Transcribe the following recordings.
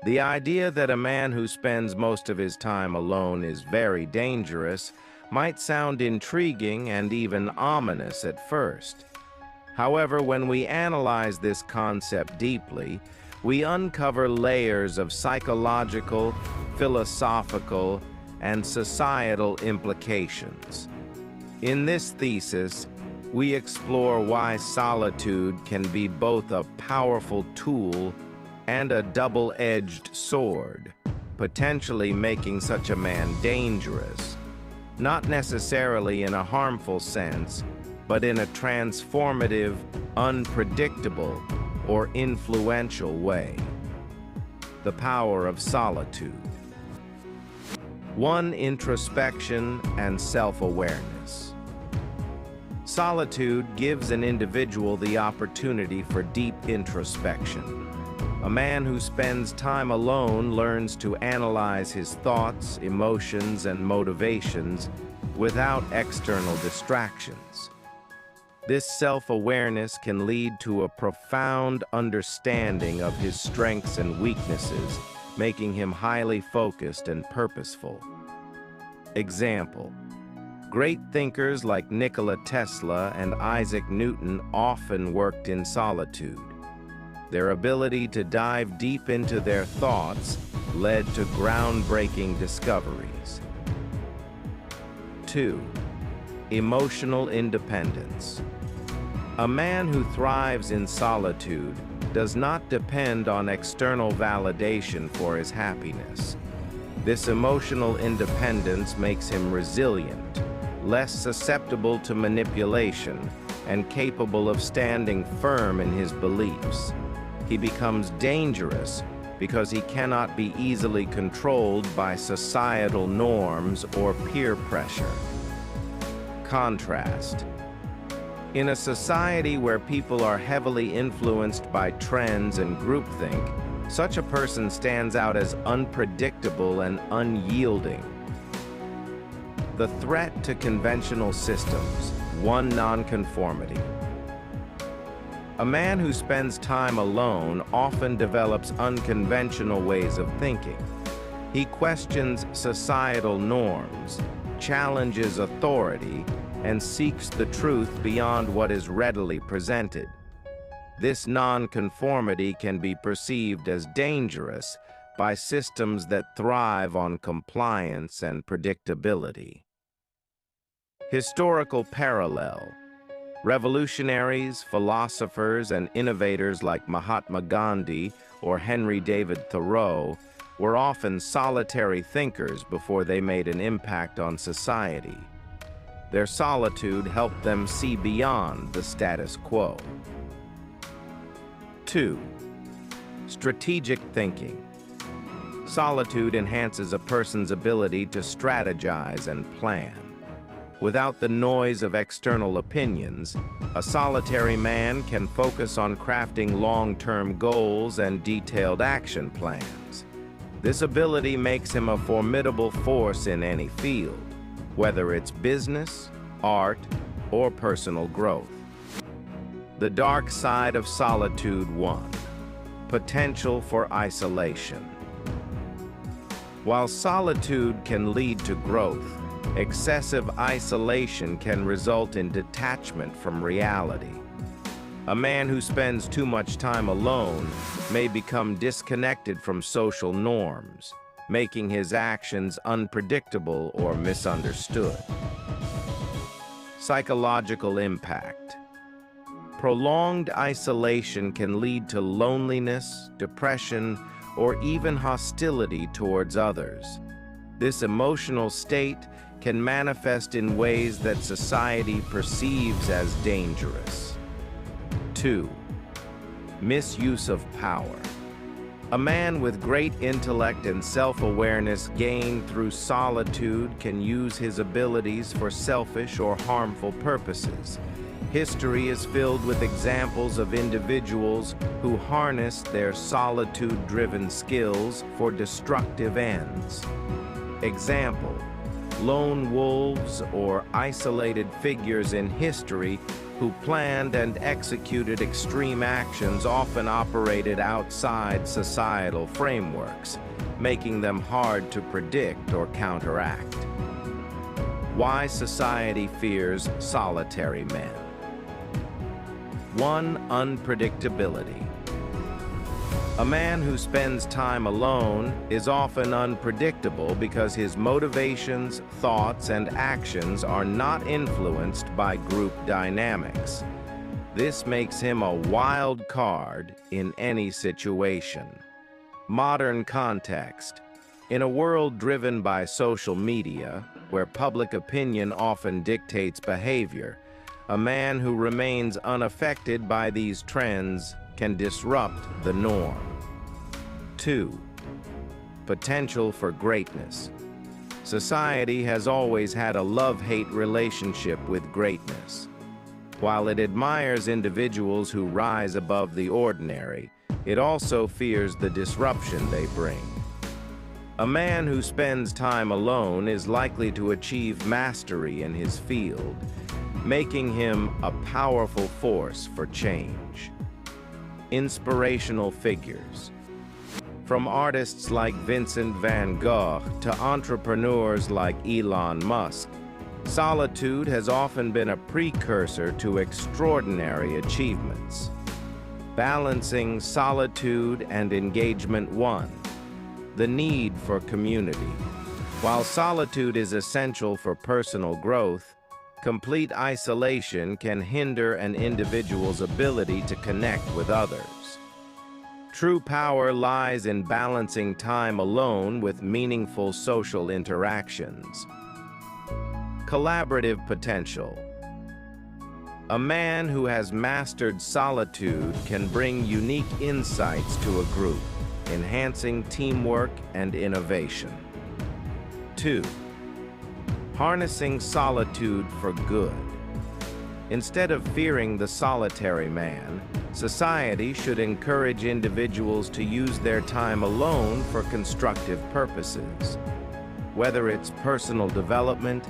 The idea that a man who spends most of his time alone is very dangerous might sound intriguing and even ominous at first. However, when we analyze this concept deeply, we uncover layers of psychological, philosophical, and societal implications. In this thesis, we explore why solitude can be both a powerful tool and a double-edged sword, potentially making such a man dangerous, not necessarily in a harmful sense, but in a transformative, unpredictable, or influential way. The power of solitude. 1. Introspection and self-awareness. Solitude gives an individual the opportunity for deep introspection. A man who spends time alone learns to analyze his thoughts, emotions, and motivations without external distractions. This self-awareness can lead to a profound understanding of his strengths and weaknesses, making him highly focused and purposeful. Example: great thinkers like Nikola Tesla and Isaac Newton often worked in solitude. Their ability to dive deep into their thoughts led to groundbreaking discoveries. 2. Emotional independence. A man who thrives in solitude does not depend on external validation for his happiness. This emotional independence makes him resilient, less susceptible to manipulation, and capable of standing firm in his beliefs. He becomes dangerous because he cannot be easily controlled by societal norms or peer pressure. Contrast. In a society where people are heavily influenced by trends and groupthink, such a person stands out as unpredictable and unyielding. The threat to conventional systems. 1. Nonconformity. A man who spends time alone often develops unconventional ways of thinking. He questions societal norms, challenges authority, and seeks the truth beyond what is readily presented. This nonconformity can be perceived as dangerous by systems that thrive on compliance and predictability. Historical parallel. Revolutionaries, philosophers, and innovators like Mahatma Gandhi or Henry David Thoreau were often solitary thinkers before they made an impact on society. Their solitude helped them see beyond the status quo. 2. Strategic thinking. Solitude enhances a person's ability to strategize and plan. Without the noise of external opinions, a solitary man can focus on crafting long-term goals and detailed action plans. This ability makes him a formidable force in any field, whether it's business, art, or personal growth. The dark side of solitude. 1. Potential for isolation. While solitude can lead to growth, excessive isolation can result in detachment from reality. A man who spends too much time alone may become disconnected from social norms, making his actions unpredictable or misunderstood. Psychological impact. Prolonged isolation can lead to loneliness, depression, or even hostility towards others. This emotional state can manifest in ways that society perceives as dangerous. 2. Misuse of power. A man with great intellect and self-awareness gained through solitude can use his abilities for selfish or harmful purposes. History is filled with examples of individuals who harnessed their solitude-driven skills for destructive ends. Example: lone wolves or isolated figures in history who planned and executed extreme actions often operated outside societal frameworks, making them hard to predict or counteract. Why society fears solitary men. 1. Unpredictability. A man who spends time alone is often unpredictable because his motivations, thoughts, and actions are not influenced by group dynamics. This makes him a wild card in any situation. Modern context. In a world driven by social media, where public opinion often dictates behavior, a man who remains unaffected by these trends can disrupt the norm. 2. Potential for greatness. Society has always had a love-hate relationship with greatness. While it admires individuals who rise above the ordinary, it also fears the disruption they bring. A man who spends time alone is likely to achieve mastery in his field, making him a powerful force for change. Inspirational figures. From artists like Vincent van Gogh to entrepreneurs like Elon Musk, solitude has often been a precursor to extraordinary achievements. Balancing solitude and engagement. 1. The need for community. While solitude is essential for personal growth, complete isolation can hinder an individual's ability to connect with others. True power lies in balancing time alone with meaningful social interactions. Collaborative potential. A man who has mastered solitude can bring unique insights to a group, enhancing teamwork and innovation. 2. Harnessing solitude for good. Instead of fearing the solitary man, society should encourage individuals to use their time alone for constructive purposes. Whether it's personal development,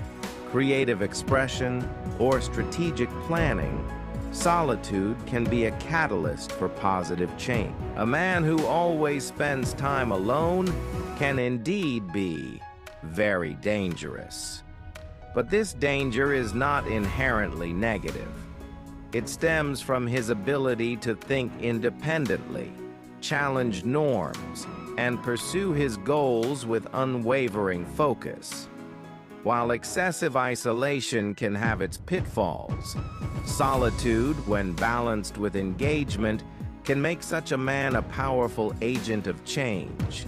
creative expression, or strategic planning, solitude can be a catalyst for positive change. A man who always spends time alone can indeed be very dangerous. But this danger is not inherently negative. It stems from his ability to think independently, challenge norms, and pursue his goals with unwavering focus. While excessive isolation can have its pitfalls, solitude, when balanced with engagement, can make such a man a powerful agent of change.